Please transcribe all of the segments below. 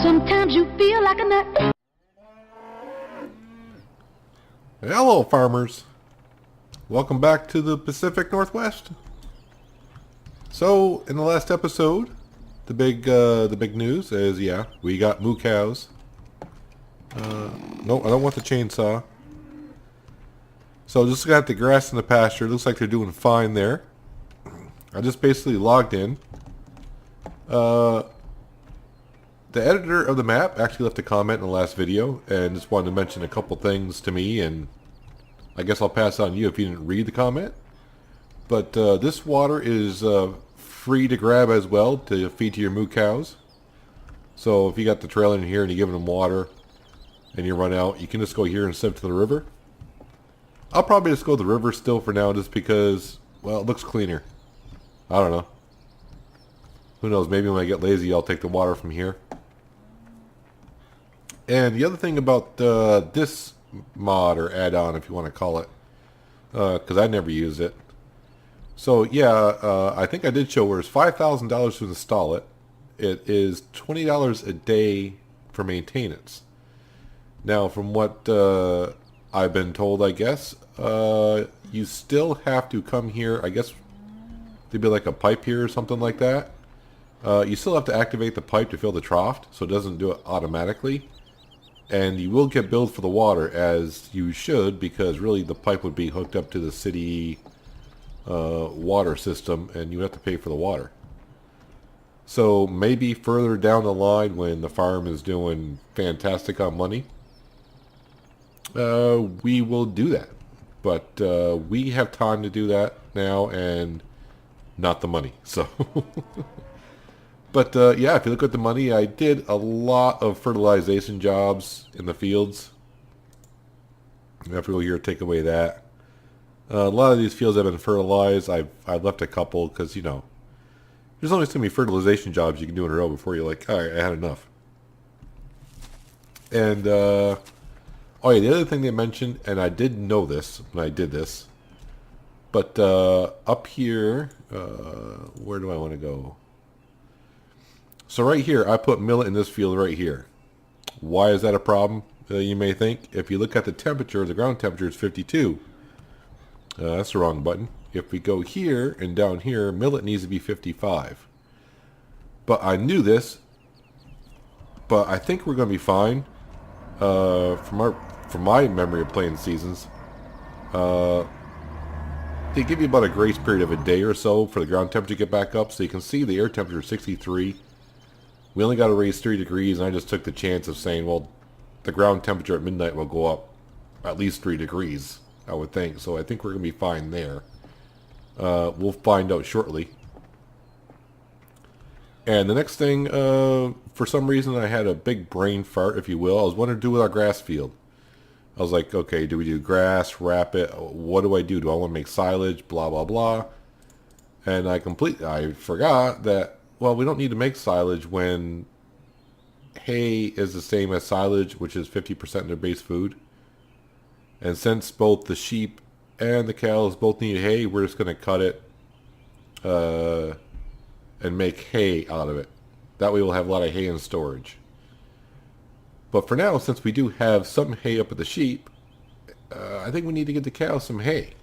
Sometimes you feel like a nut. Hello, farmers. Welcome back to the Pacific Northwest. So, in the last episode, the big news is, yeah, we got moo cows. No, I don't want the chainsaw. So, just got the grass in the pasture. Looks like they're doing fine there. I just basically logged in. The editor of the map actually left a comment in the last video and just wanted to mention a couple things to me, and I guess I'll pass on you if you didn't read the comment. But this water is free to grab as well to feed to your moo cows. So if you got the trailer in here and you're giving them water and you run out, you can just go here and sip to the river. I'll probably just go to the river still for now just because, well, it looks cleaner. I don't know. Who knows, maybe when I get lazy I'll take the water from here. And the other thing about this mod or add-on, if you want to call it, because I never use it. So yeah, I think I did show where it's $5,000 to install it. It is $20 a day for maintenance. Now, from what I've been told, I guess, you still have to come here. I guess there'd be like a pipe here or something like that. You still have to activate the pipe to fill the trough, so it doesn't do it automatically. And you will get billed for the water, as you should, because really the pipe would be hooked up to the city water system, and you have to pay for the water. So maybe further down the line, when the farm is doing fantastic on money, we will do that. But we have time to do that now, and not the money. So, but yeah, if you look at the money, I did a lot of fertilization jobs in the fields. I have to go here and take away that. A lot of these fields have been fertilized. I've left a couple because, you know, there's only so many fertilization jobs you can do in a row before you're like, all right, I had enough. And, oh yeah, the other thing they mentioned, and I did know this when I did this, but up here, where do I want to go? So right here, I put millet in this field right here. Why is that a problem, you may think? If you look at the temperature, the ground temperature is 52. That's the wrong button. If we go here and down here, millet needs to be 55. But I knew this, but I think we're going to be fine. From my memory of playing seasons, they give you about a grace period of a day or so for the ground temperature to get back up. So you can see the air temperature is 63. We only got to raise 3 degrees, and I just took the chance of saying, well, the ground temperature at midnight will go up at least 3 degrees, I would think. So I think we're going to be fine there. We'll find out shortly. And the next thing, for some reason I had a big brain fart, if you will. I was wondering what to do with our grass field. I was like, okay, do we do grass, wrap it? What do I do? Do I want to make silage? Blah, blah, blah. And I forgot that, well, we don't need to make silage when hay is the same as silage, which is 50% of their base food. And since both the sheep and the cows both need hay, we're just going to cut it and make hay out of it. That way we'll have a lot of hay in storage. But for now, since we do have some hay up at the sheep, I think we need to get the cows some hay.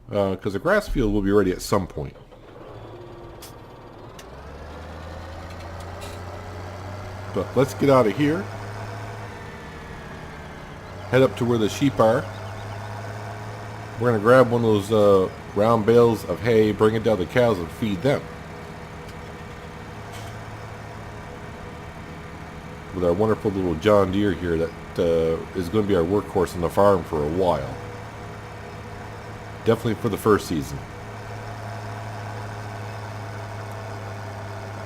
Because the grass field will be ready at some point. But let's get out of here. Head up to where the sheep are. We're going to grab one of those round bales of hay, bring it down to the cows, and feed them. With our wonderful little John Deere here that is going to be our workhorse on the farm for a while. Definitely for the first season.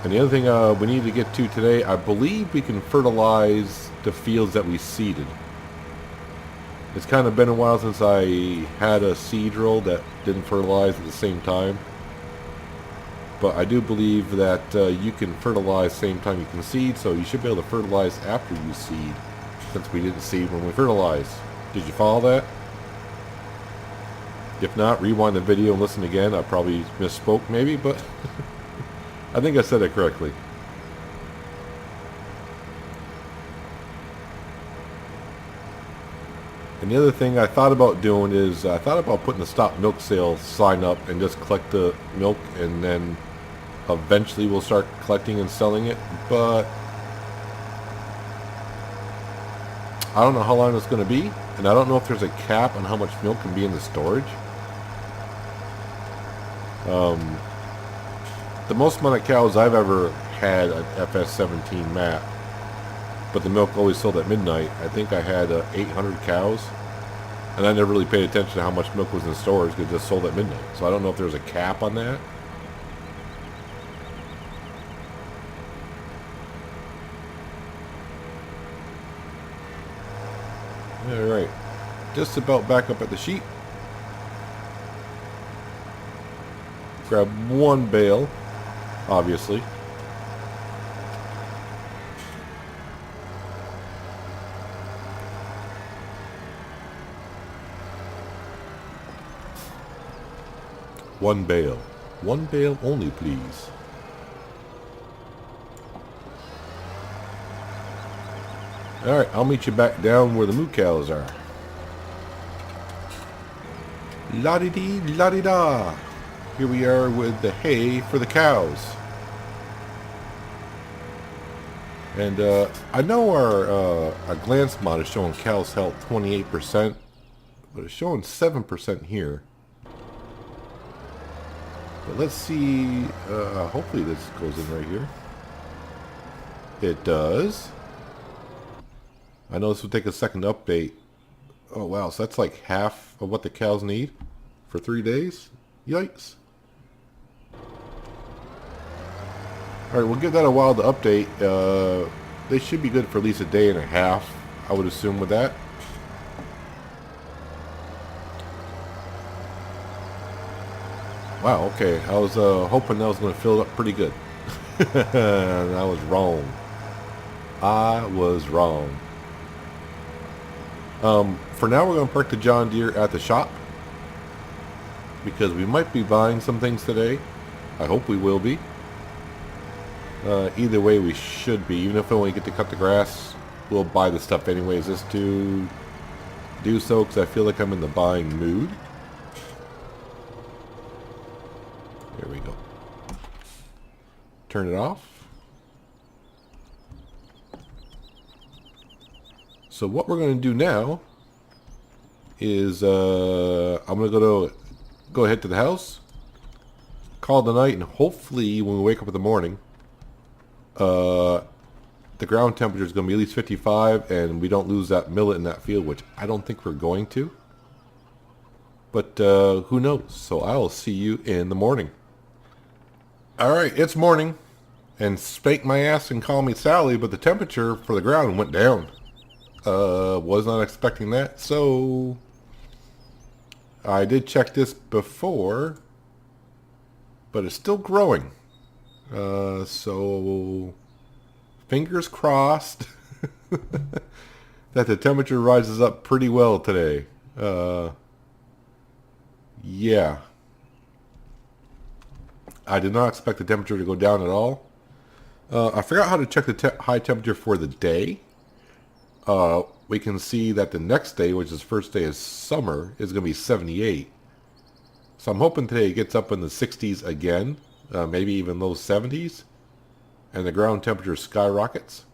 And the other thing we need to get to today, I believe we can fertilize the fields that we seeded. It's kind of been a while since I had a seed drill that didn't fertilize at the same time. But I do believe that you can fertilize same time you can seed, so you should be able to fertilize after you seed, since we didn't seed when we fertilized. Did you follow that? If not, rewind the video and listen again. I probably misspoke maybe, but I think I said it correctly. And the other thing I thought about doing is I thought about putting the stop milk sale sign up and just collect the milk, and then eventually we'll start collecting and selling it. But I don't know how long it's going to be, and I don't know if there's a cap on how much milk can be in the storage. The most amount of cows I've ever had at FS17 map, but the milk always sold at midnight. I think I had 800 cows, and I never really paid attention to how much milk was in storage because it just sold at midnight. So I don't know if there's a cap on that. Alright, just about back up at the sheep. Grab one bale, obviously. One bale. One bale only, please. Alright, I'll meet you back down where the moo cows are. La-di-dee, la-di-da. Here we are with the hay for the cows. And I know our glance mod is showing cows health 28%, but it's showing 7% here. But let's see, hopefully this goes in right here. It does. I know this will take a second to update. Oh wow, so that's like half of what the cows need for 3 days? Yikes. Alright, we'll give that a while to update. They should be good for at least a day and a half, I would assume, with that. Wow, okay. I was hoping that was going to fill it up pretty good. And I was wrong. I was wrong. For now, we're going to park the John Deere at the shop, because we might be buying some things today. I hope we will be. Either way, we should be. Even if we only get to cut the grass, we'll buy the stuff anyways, just to do so, because I feel like I'm in the buying mood. There we go. Turn it off. So what we're going to do now is I'm going to go ahead to the house, call it the night, and hopefully when we wake up in the morning, the ground temperature is going to be at least 55 and we don't lose that millet in that field, which I don't think we're going to. But who knows? So I'll see you in the morning. Alright, it's morning, and spank my ass and call me Sally, but the temperature for the ground went down. Was not expecting that, so I did check this before, but it's still growing. So fingers crossed that the temperature rises up pretty well today. Yeah. I did not expect the temperature to go down at all. I forgot how to check the high temperature for the day. We can see that the next day, which is first day of summer, is going to be 78. So I'm hoping today it gets up in the 60s again, maybe even low 70s, and the ground temperature skyrockets.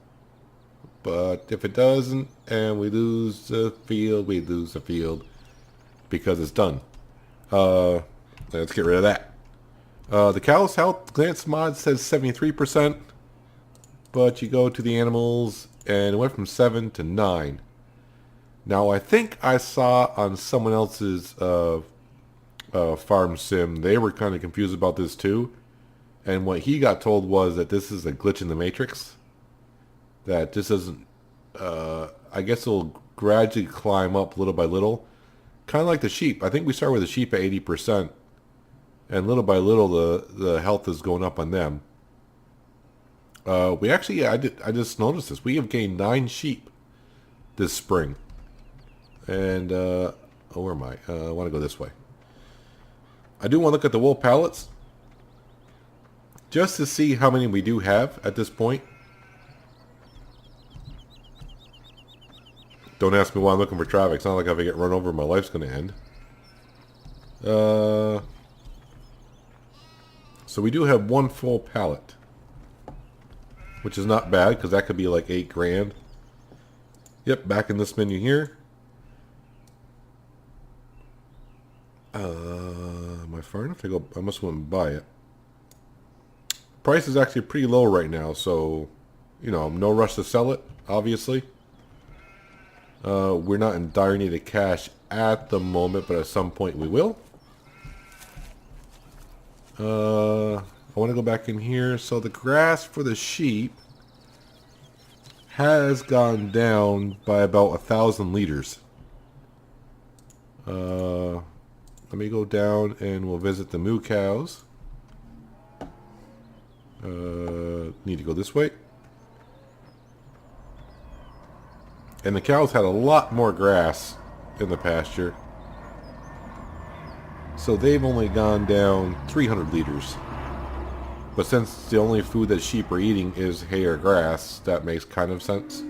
But if it doesn't, and we lose the field, we lose the field, because it's done. Let's get rid of that. The cow's health glance mod says 73%, but you go to the animals and it went from 7 to 9. Now I think I saw on someone else's farm sim, they were kind of confused about this too, and what he got told was that this is a glitch in the matrix, that this isn't, I guess it'll gradually climb up little by little, kind of like the sheep. I think we start with the sheep at 80%, and little by little the health is going up on them. We actually, I just noticed this. We have gained 9 sheep this spring. And, oh, where am I? I want to go this way. I do want to look at the wool pallets, just to see how many we do have at this point. Don't ask me why I'm looking for traffic. It's not like if I get run over, my life's going to end. So we do have one full pallet, which is not bad because that could be like $8 grand. Yep, back in this menu here. Am I far enough to go? I must want to buy it. Price is actually pretty low right now, so you know, no rush to sell it. Obviously, we're not in dire need of cash at the moment, but at some point we will. I want to go back in here. So the grass for the sheep has gone down by about 1,000 liters. Let me go down and we'll visit the moo cows. Need to go this way. And the cows had a lot more grass in the pasture. So they've only gone down 300 liters. But since the only food that sheep are eating is hay or grass, that makes kind of sense.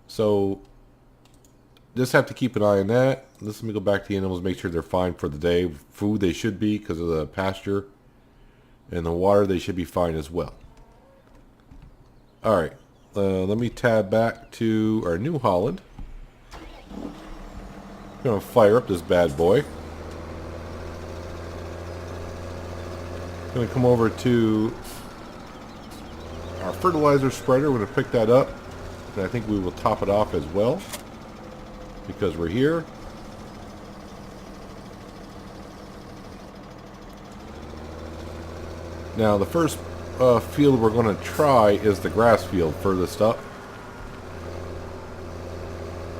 So just have to keep an eye on that. Let me go back to the animals, make sure they're fine for the day. Food they should be because of the pasture. And the water they should be fine as well. Alright, let me tab back to our New Holland. I'm going to fire up this bad boy. Going to come over to our fertilizer spreader. We're going to pick that up. And I think we will top it off as well, because we're here. Now the first field we're going to try is the grass field furthest up.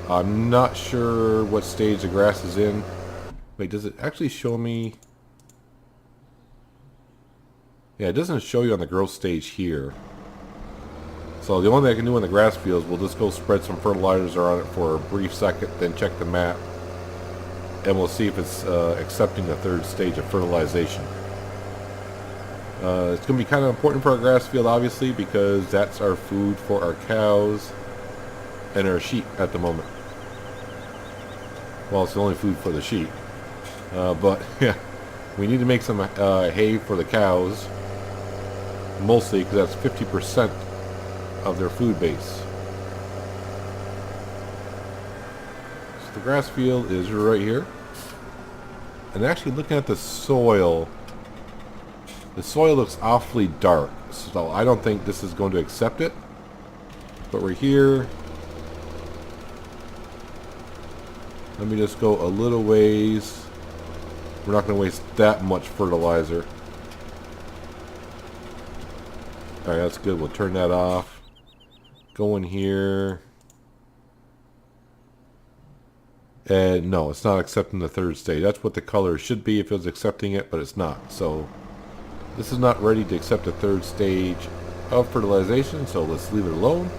I'm not sure what stage the grass is in. Wait, does it actually show me? Yeah, it doesn't show you on the growth stage here. So the only thing I can do in the grass fields, we'll just go spread some fertilizer on it for a brief second, then check the map. And we'll see if it's accepting the third stage of fertilization. It's going to be kind of important for our grass field, obviously, because that's our food for our cows and our sheep at the moment. Well, it's the only food for the sheep. But, yeah, we need to make some hay for the cows. Mostly because that's 50% of their food base. So the grass field is right here. And actually looking at the soil looks awfully dark. So I don't think this is going to accept it. But we're here. Let me just go a little ways. We're not going to waste that much fertilizer. Alright, that's good. We'll turn that off. Go in here. And no, it's not accepting the third stage. That's what the color should be if it was accepting it, but it's not. So this is not ready to accept the third stage of fertilization, so let's leave it alone.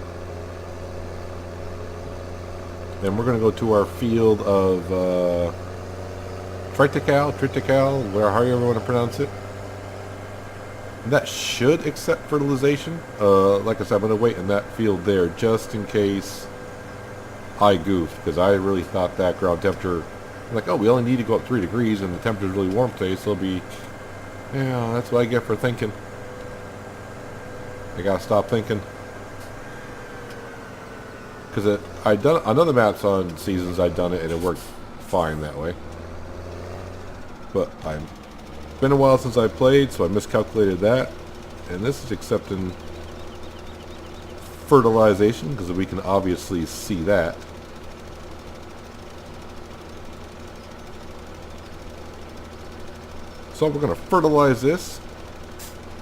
And we're going to go to our field of triticale, however you want to pronounce it. That should accept fertilization. Like I said, I'm going to wait in that field there just in case I goof, because I really thought that ground temperature, like, oh, we only need to go up 3 degrees and the temperature's really warm today, so it'll be, yeah, that's what I get for thinking. I gotta stop thinking. Because I'd done another maps on seasons, I'd done it and it worked fine that way. But it's been a while since I played, so I miscalculated that. And this is accepting fertilization, because we can obviously see that. So we're going to fertilize this,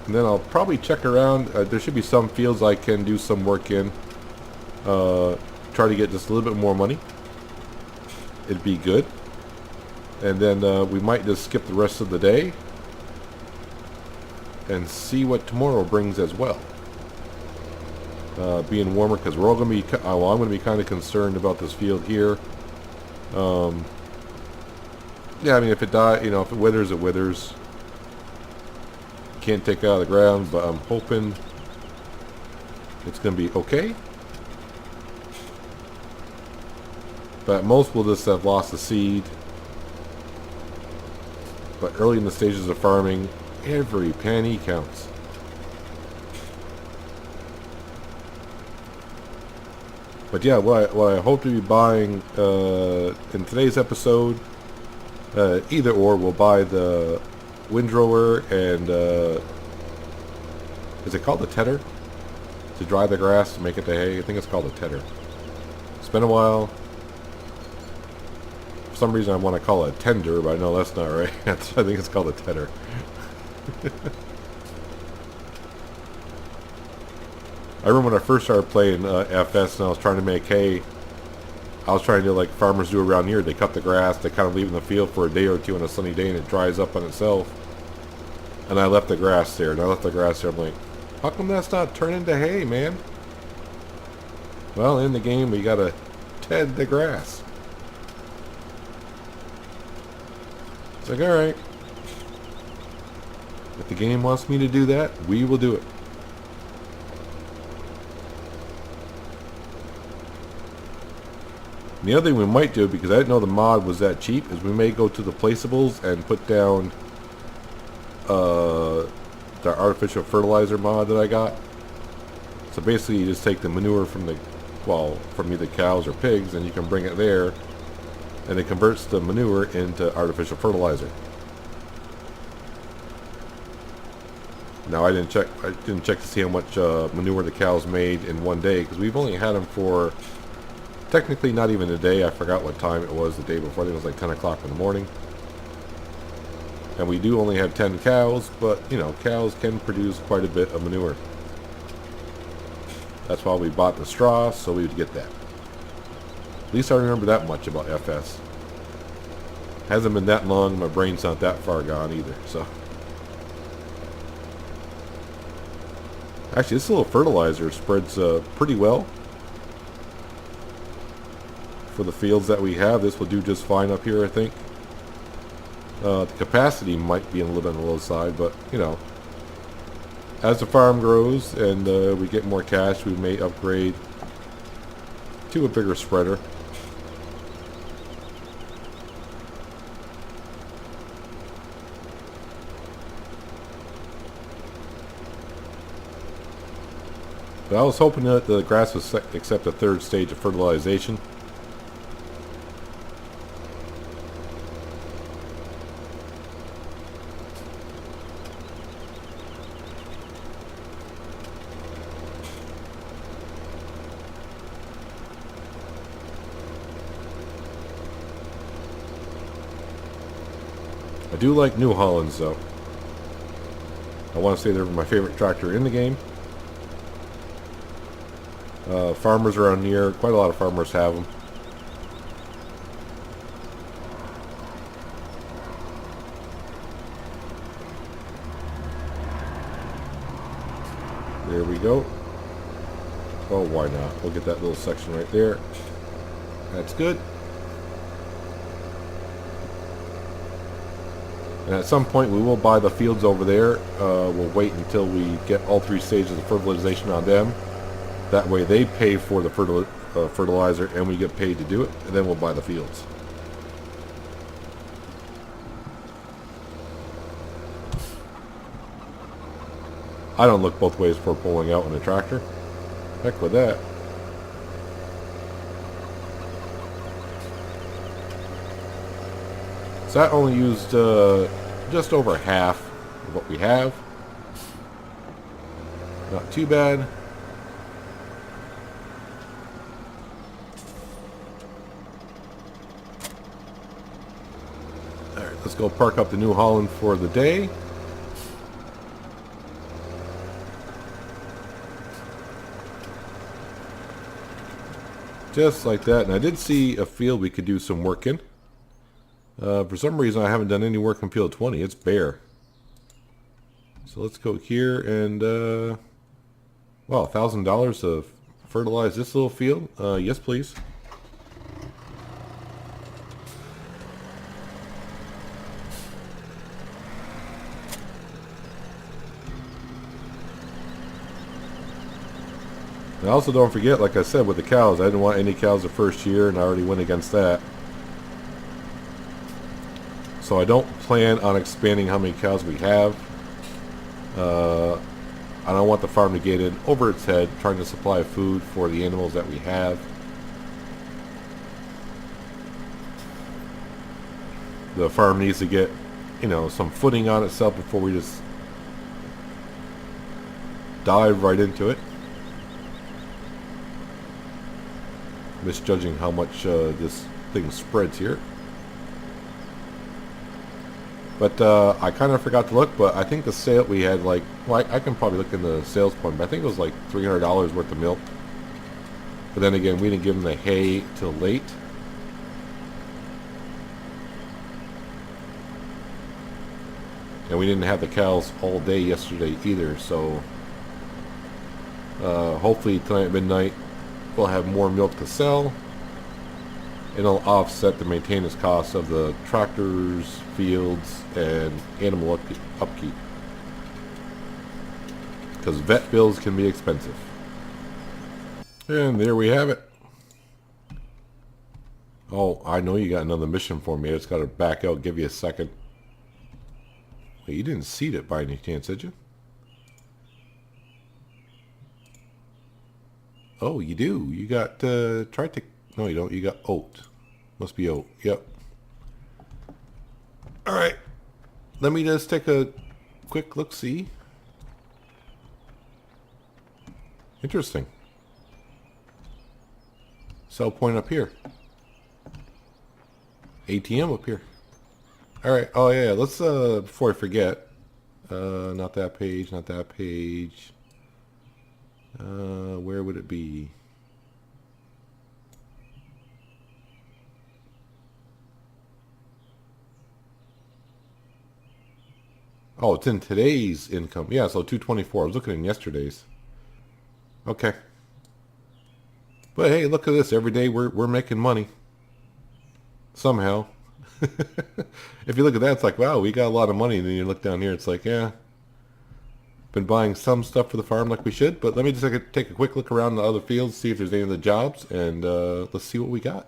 and then I'll probably check around. There should be some fields I can do some work in. Try to get just a little bit more money. It'd be good. And then we might just skip the rest of the day and see what tomorrow brings as well. Being warmer, because we're all going to be, well, I'm going to be kind of concerned about this field here. Yeah, I mean, if it dies, you know, if it withers, it withers. Can't take it out of the ground, but I'm hoping it's going to be okay. But most will just have lost the seed. But early in the stages of farming, every penny counts. But yeah, what I hope to be buying in today's episode, either or, we'll buy the windrower and is it called the tedder? To dry the grass to make it to hay? I think it's called a tedder. It's been a while. For some reason I want to call it a tender, but I know that's not right. I think it's called a tedder. I remember when I first started playing FS and I was trying to make hay. I was trying to do like farmers do around here. They cut the grass, they kind of leave it in the field for a day or two on a sunny day and it dries up on itself. And I left the grass there, and I left the grass there. I'm like, how come that's not turned into hay, man? Well, in the game, we gotta ted the grass. It's like, alright. If the game wants me to do that, we will do it. And the other thing we might do, because I didn't know the mod was that cheap, is we may go to the placeables and put down the artificial fertilizer mod that I got. So basically you just take the manure from the, well, from either cows or pigs, and you can bring it there, and it converts the manure into artificial fertilizer. Now I didn't check to see how much manure the cows made in one day, because we've only had them for technically not even a day. I forgot what time it was the day before. I think it was like 10 o'clock in the morning. And we do only have 10 cows, but, you know, cows can produce quite a bit of manure. That's why we bought the straw, so we would get that. At least I remember that much about FS. Hasn't been that long, my brain's not that far gone either, so. Actually, this little fertilizer spreads pretty well. For the fields that we have, this will do just fine up here, I think. The capacity might be a little bit on the low side, but, you know, as the farm grows and we get more cash, we may upgrade to a bigger spreader. But I was hoping that the grass would accept a third stage of fertilization. I do like New Hollands, though. I want to say they're my favorite tractor in the game. Farmers around here, quite a lot of farmers have them. There we go. Oh, why not? We'll get that little section right there. That's good. And at some point we will buy the fields over there. We'll wait until we get all three stages of fertilization on them. That way they pay for the fertilizer and we get paid to do it. And then we'll buy the fields. I don't look both ways before pulling out in a tractor. Heck with that. So that only used just over half of what we have. Not too bad. Alright, let's go park up the New Holland for the day. Just like that. And I did see a field we could do some work in. For some reason I haven't done any work in field 20. It's bare. So let's go here and well, $1,000 to fertilize this little field. Yes please. And also don't forget, like I said, with the cows, I didn't want any cows the first year, and I already went against that. So I don't plan on expanding how many cows we have. I don't want the farm to get in over its head trying to supply food for the animals that we have. The farm needs to get, you know, some footing on itself before we just dive right into it. Misjudging how much this thing spreads here. But I kind of forgot to look, but I think the sale we had, like, well, I can probably look in the sales point, but I think it was like $300 worth of milk. But then again, we didn't give them the hay till late. And we didn't have the cows all day yesterday either, so hopefully tonight at midnight we'll have more milk to sell. It'll offset the maintenance costs of the tractors, fields, and animal upkeep. Because vet bills can be expensive. And there we have it. Oh, I know you got another mission for me. I just got to back out, give you a second. Wait, you didn't seed it by any chance, did you? Oh, you do. You got no, you don't. You got oat. Must be oat. Yep. All right. Let me just take a quick look-see. Interesting. Sell point up here. ATM up here. All right. Oh yeah. Let's before I forget. Not that page. Not that page. Where would it be? Oh, it's in today's income. Yeah, so 224. I was looking in yesterday's. Okay. But hey, look at this. Every day we're making money. Somehow. If you look at that, it's like, wow, we got a lot of money. And then you look down here, it's like, yeah. Been buying some stuff for the farm like we should. But let me just take a quick look around the other fields, see if there's any other jobs, and let's see what we got.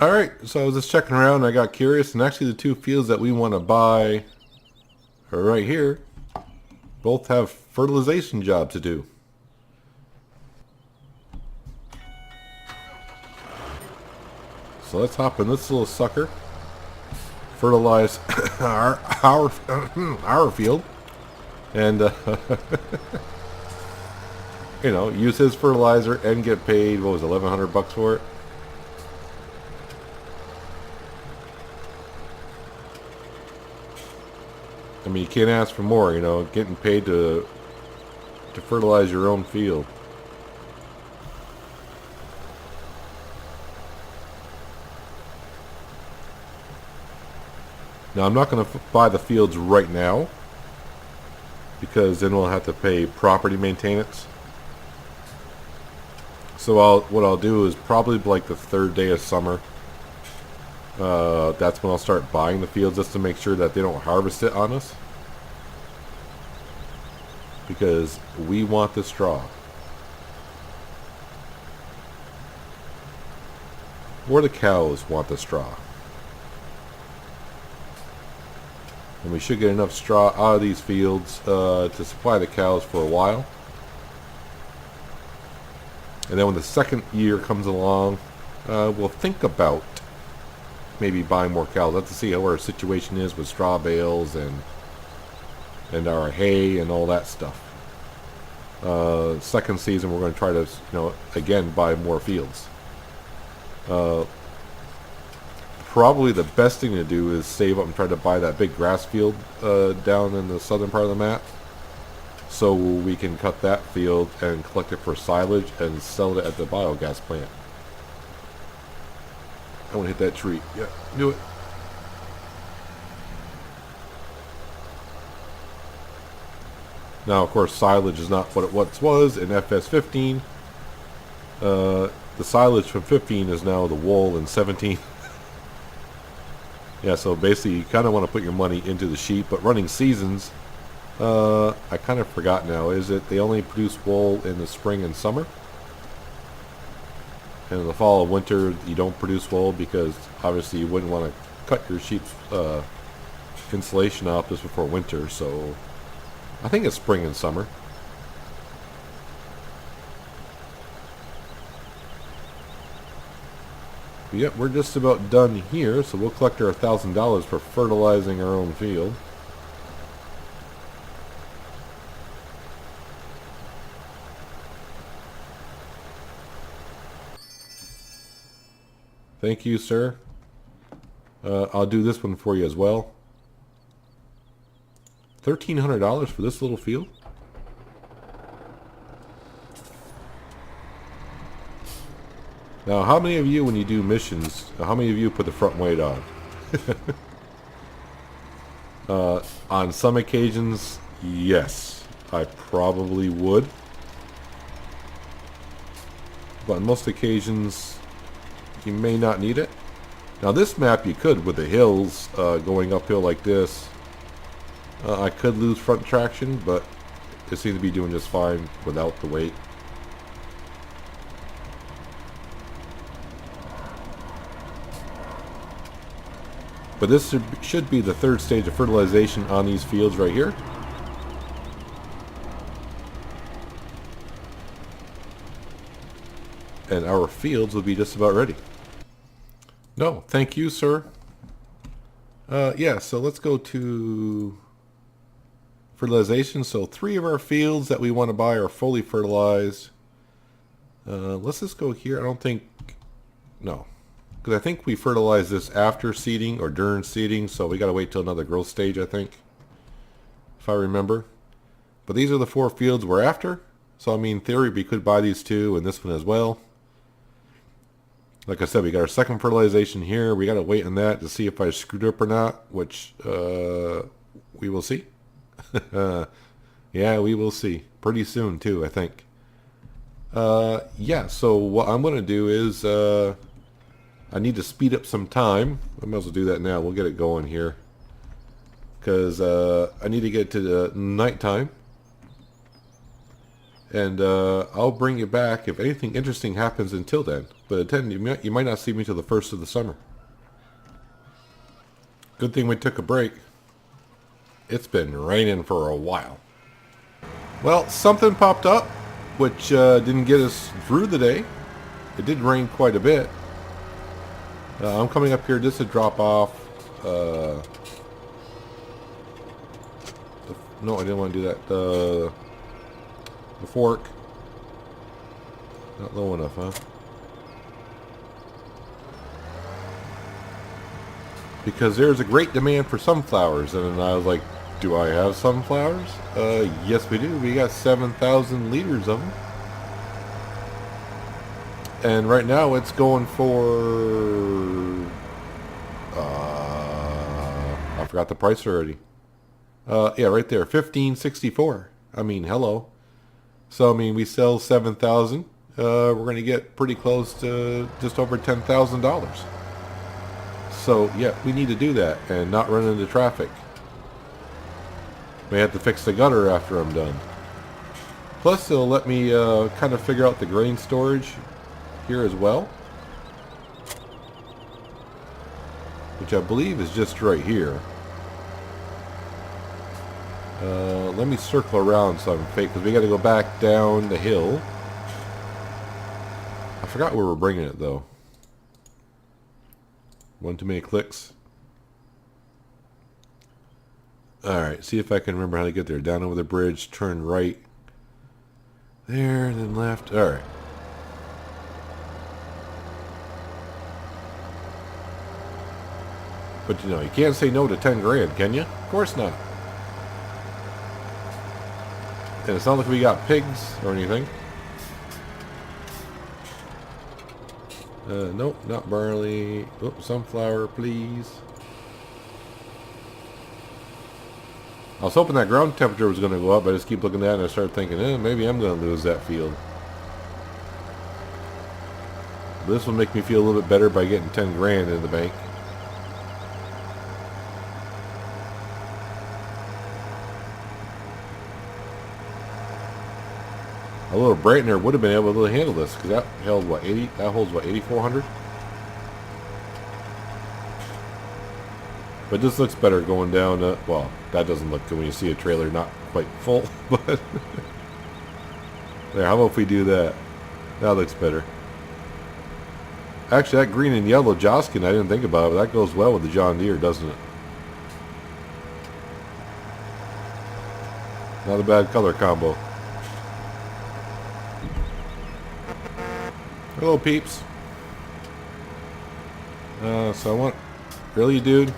Alright, so I was just checking around and I got curious, and actually the two fields that we want to buy are right here. Both have fertilization jobs to do. So let's hop in this little sucker. Fertilize our field. And, you know, use his fertilizer and get paid, what was it, $1,100 for it? I mean, you can't ask for more, you know, getting paid to fertilize your own field. Now, I'm not going to buy the fields right now, because then we'll have to pay property maintenance. So what I'll do is probably like the third day of summer. That's when I'll start buying the fields, just to make sure that they don't harvest it on us. Because we want the straw. Or the cows want the straw. And we should get enough straw out of these fields to supply the cows for a while. And then when the second year comes along, we'll think about maybe buying more cows. Let's see how our situation is with straw bales and our hay and all that stuff. Second season, we're going to try to, you know, again, buy more fields. Probably the best thing to do is save up and try to buy that big grass field down in the southern part of the map, so we can cut that field and collect it for silage and sell it at the biogas plant. I want to hit that tree. Yeah, do it. Now, of course, silage is not what it once was in FS15. The silage from 15 is now the wool in 17. Yeah, so basically you kind of want to put your money into the sheep, but running seasons, I kind of forgot now. Is it they only produce wool in the spring and summer? And in the fall and winter, you don't produce wool because obviously you wouldn't want to cut your sheep's insulation off just before winter. So I think it's spring and summer. Yep, we're just about done here, so we'll collect our $1,000 for fertilizing our own field. Thank you, sir. I'll do this one for you as well. $1,300 for this little field? Now, how many of you, when you do missions, how many of you put the front weight on? On some occasions, yes, I probably would. But on most occasions, you may not need it. Now, this map you could with the hills going uphill like this. I could lose front traction, but it seems to be doing just fine without the weight. But this should be the third stage of fertilization on these fields right here. And our fields will be just about ready. No, thank you, sir. Yeah, so let's go to fertilization. So 3 of our fields that we want to buy are fully fertilized. Let's just go here. I don't think... No. Because I think we fertilize this after seeding or during seeding, so we got to wait till another growth stage, I think, if I remember. But these are the 4 fields we're after. So, I mean, in theory, we could buy these 2 and this one as well. Like I said, we got our second fertilization here. We got to wait on that to see if I screwed up or not, which we will see. Yeah, we will see. Pretty soon, too, I think. Yeah, so what I'm going to do is... I need to speed up some time. I might as well do that now. We'll get it going here. Because I need to get to the nighttime. And I'll bring you back if anything interesting happens until then. But then you might not see me till the 1st of the summer. Good thing we took a break. It's been raining for a while. Well, something popped up, which didn't get us through the day. It did rain quite a bit. I'm coming up here just to drop off. No, I didn't want to do that. The fork. Not low enough, huh? Because there's a great demand for sunflowers, and I was like, do I have sunflowers? Yes we do. We got 7,000 liters of them. And right now it's going for... I forgot the price already. Yeah, right there, $15.64. I mean, hello. So, I mean, we sell 7,000. We're going to get pretty close to just over $10,000. So, yeah, we need to do that and not run into traffic. We have to fix the gutter after I'm done. Plus, it'll let me kind of figure out the grain storage here as well, which I believe is just right here. Let me circle around so I'm fake, because we got to go back down the hill. I forgot where we're bringing it though. One too many clicks. Alright, see if I can remember how to get there. Down over the bridge, turn right there, then left. Alright. But you know, you can't say no to 10 grand, can you? Of course not. And it's not like we got pigs or anything. Nope, not barley. Oh, sunflower, please. I was hoping that ground temperature was going to go up, but I just keep looking at it and I started thinking, maybe I'm going to lose that field. But this will make me feel a little bit better by getting 10 grand in the bank. A little Brightener would have been able to handle this because that held what 80. That holds what 8,400. But this looks better going down. Well, that doesn't look good when you see a trailer not quite full. But there, how about if we do that? That looks better. Actually, that green and yellow Joskin, I didn't think about it, but that goes well with the John Deere, doesn't it? Not a bad color combo. Hello, peeps. So I want... Really, dude?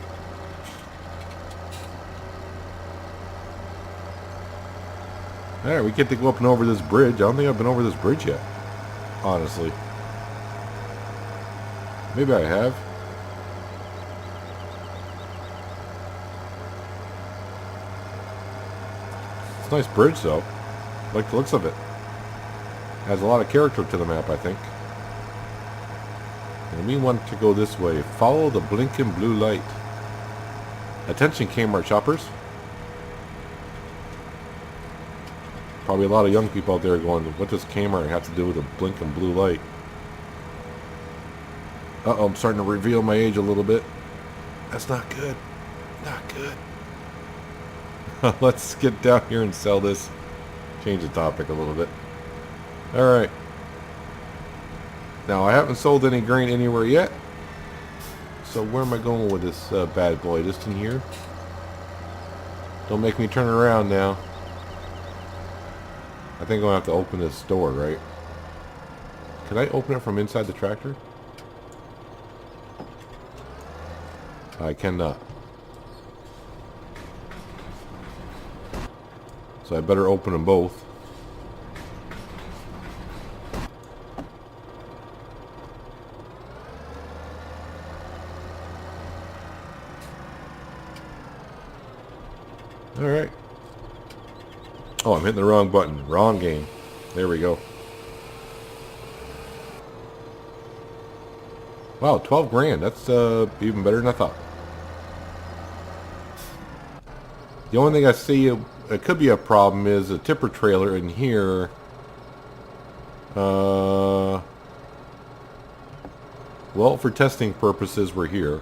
Alright, we get to go up and over this bridge. I don't think I've been over this bridge yet. Honestly. Maybe I have. It's a nice bridge, though. I like the looks of it. Has a lot of character to the map, I think. And we want to go this way. Follow the blinking blue light. Attention, Kmart shoppers. Probably a lot of young people out there going, what does Kmart have to do with a blinking blue light? Uh-oh, I'm starting to reveal my age a little bit. That's not good. Not good. Let's get down here and sell this. Change the topic a little bit. Alright. Now, I haven't sold any grain anywhere yet. So where am I going with this bad boy? Just in here? Don't make me turn around now. I think I'm going to have to open this door, right? Can I open it from inside the tractor? I cannot. So I better open them both. Alright. Oh, I'm hitting the wrong button. Wrong game. There we go. Wow, 12 grand. That's even better than I thought. The only thing I see it could be a problem is a tipper trailer in here. Well, for testing purposes, we're here.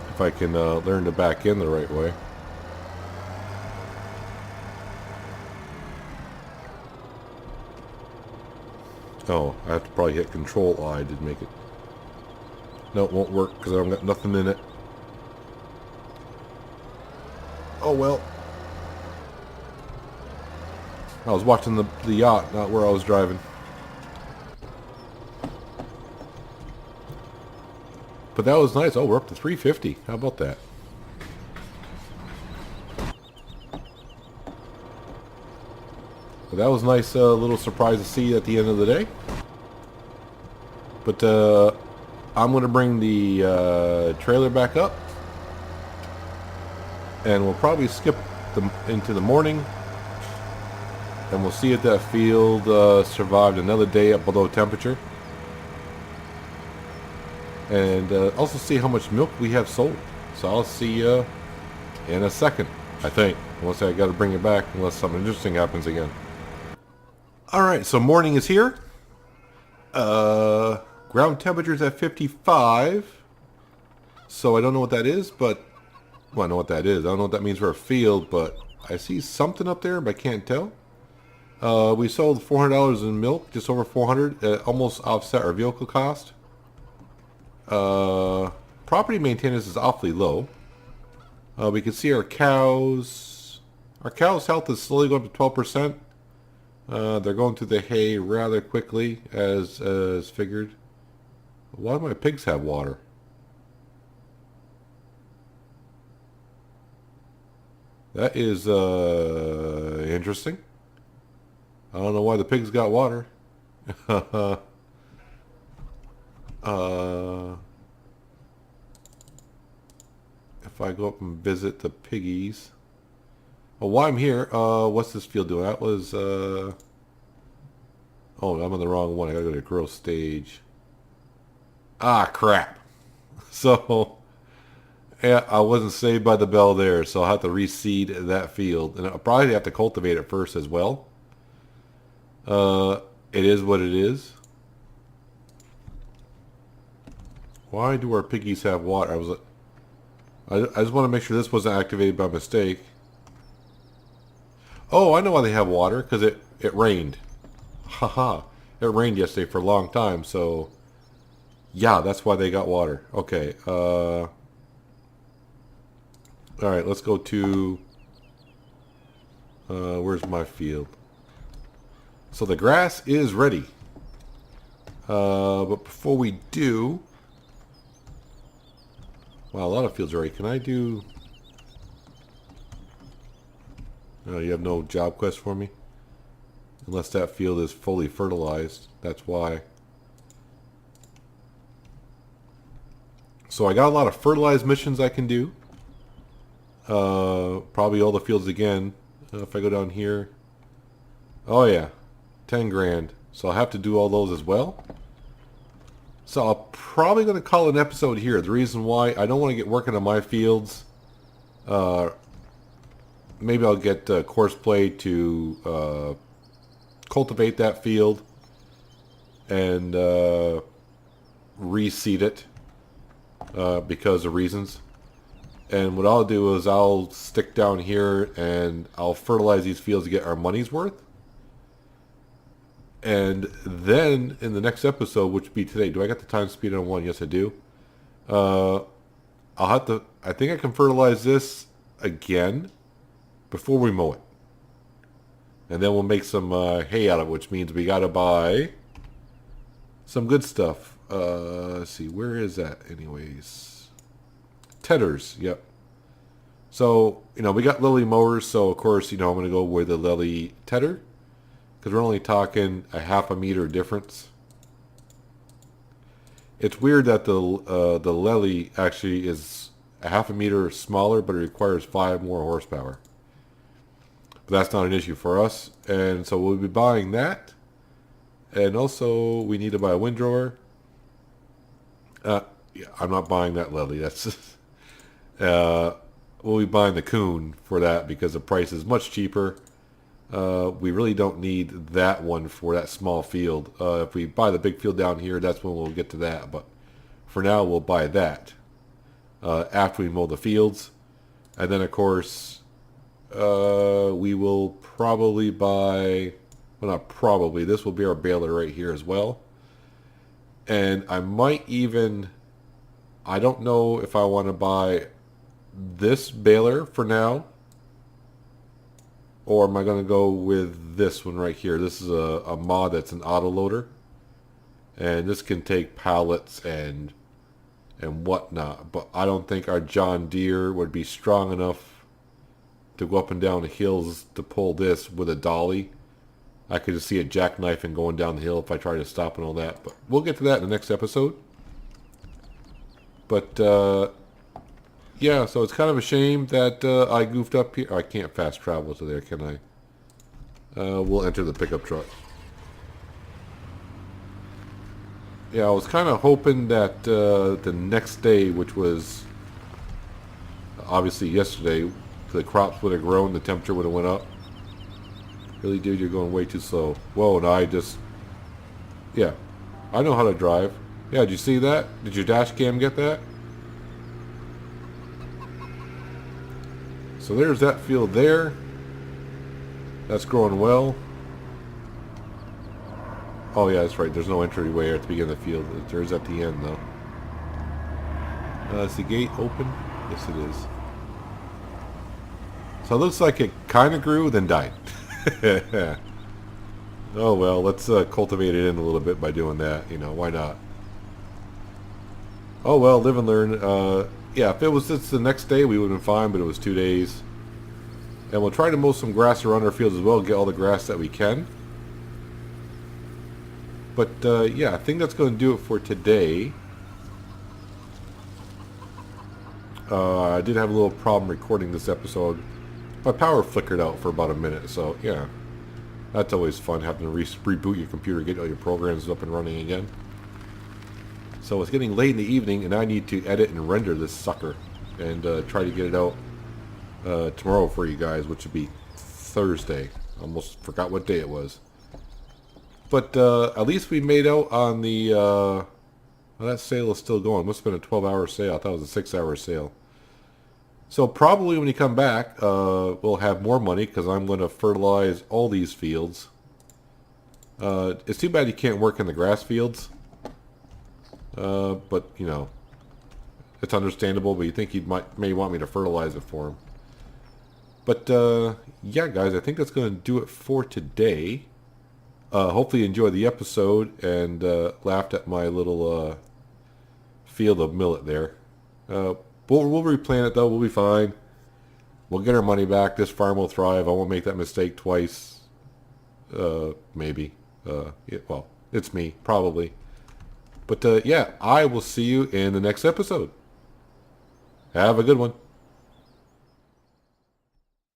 If I can learn to back in the right way. Oh, I have to probably hit Control-I to make it. No, it won't work because I've got nothing in it. Oh well. I was watching the yacht, not where I was driving. But that was nice. Oh, we're up to 350. How about that? But that was nice little surprise to see at the end of the day. But I'm going to bring the trailer back up. And we'll probably skip into the morning. And we'll see if that field survived another day at below temperature. And also see how much milk we have sold. So I'll see you in a second, I think. Unless I got to bring it back, unless something interesting happens again. Alright, so morning is here. Ground temperature's at 55. So I don't know what that is, but... Well, I know what that is. I don't know what that means for a field, but I see something up there, but I can't tell. We sold $400 in milk, just over 400, almost offset our vehicle cost. Property maintenance is awfully low. We can see our cows. Our cows' health is slowly going up to 12%. They're going through the hay rather quickly, as figured. Why do my pigs have water? That is interesting. I don't know why the pigs got water. If I go up and visit the piggies. Well, while I'm here, what's this field doing? That was, oh, I'm on the wrong one. I gotta go to growth stage. Ah, crap. So, Yeah, I wasn't saved by the bell there, so I'll have to reseed that field. And I'll probably have to cultivate it first as well. It is what it is. Why do our piggies have water? I just want to make sure this wasn't activated by mistake. Oh, I know why they have water, because it rained. Haha. It rained yesterday for a long time, so... Yeah, that's why they got water. Okay, Alright, let's go to... where's my field? So the grass is ready. But before we do... Wow, a lot of fields are ready. Can I do... Oh, you have no job quest for me? Unless that field is fully fertilized. That's why. So I got a lot of fertilized missions I can do. Probably all the fields again. If I go down here. Oh yeah. 10 grand. So I'll have to do all those as well. So I'm probably going to call an episode here. The reason why I don't want to get working on my fields. Maybe I'll get Courseplay to cultivate that field and reseed it because of reasons. And what I'll do is I'll stick down here and I'll fertilize these fields to get our money's worth. And then in the next episode, which would be today, do I got the time speed on 1? Yes, I do. I'll have to, I think I can fertilize this again before we mow it. And then we'll make some hay out of it, which means we got to buy some good stuff. Let's see, where is that anyways? Tedders, yep. So, we got Lily mowers, so of course, I'm going to go with the Lily Tedder. Because we're only talking a half a meter difference. It's weird that the Lely actually is a half a meter smaller, but it requires 5 more horsepower. But that's not an issue for us. And so we'll be buying that. And also, we need to buy a windrower. Yeah, I'm not buying that Lely. That's we'll be buying the Coon for that because the price is much cheaper. We really don't need that one for that small field. If we buy the big field down here, that's when we'll get to that. But for now, we'll buy that after we mow the fields. And then, of course, we will probably buy... Well, not probably. This will be our baler right here as well. And I might even... I don't know if I want to buy this baler for now. Or am I going to go with this one right here? This is a mod that's an autoloader. And this can take pallets and whatnot. But I don't think our John Deere would be strong enough to go up and down the hills to pull this with a dolly. I could just see it jackknifing going down the hill if I try to stop and all that. But we'll get to that in the next episode. But, yeah, so it's kind of a shame that I goofed up here. I can't fast travel to there, can I? We'll enter the pickup truck. Yeah, I was kind of hoping that the next day, which was obviously yesterday, the crops would have grown, the temperature would have went up. Really, dude, you're going way too slow. Whoa, and I just... Yeah, I know how to drive. Yeah, did you see that? Did your dash cam get that? So there's that field there. That's growing well. Oh yeah, that's right. There's no entryway at the beginning of the field. There is at the end though. Is the gate open? Yes, it is. So it looks like it kind of grew, then died. Oh well, let's cultivate it in a little bit by doing that. Why not? Oh well, live and learn. Yeah, if it was just the next day, we would have been fine, but it was 2 days. And we'll try to mow some grass around our fields as well, get all the grass that we can. But, yeah, I think that's going to do it for today. I did have a little problem recording this episode. My power flickered out for about a minute, so, yeah. That's always fun, having to reboot your computer, get all your programs up and running again. So it's getting late in the evening, and I need to edit and render this sucker. and try to get it out tomorrow for you guys, which would be Thursday. Almost forgot what day it was. But at least we made out on the... well, that sale is still going. Must have been a 12-hour sale. I thought it was a 6-hour sale. So probably when you come back, we'll have more money because I'm going to fertilize all these fields. It's too bad you can't work in the grass fields. But, you know, it's understandable, but you think he may want me to fertilize it for him. But, yeah, guys, I think that's going to do it for today. Hopefully you enjoyed the episode and laughed at my little field of millet there. We'll replant it, though. We'll be fine. We'll get our money back. This farm will thrive. I won't make that mistake twice. Maybe. Well, it's me, probably. But, yeah, I will see you in the next episode. Have a good one.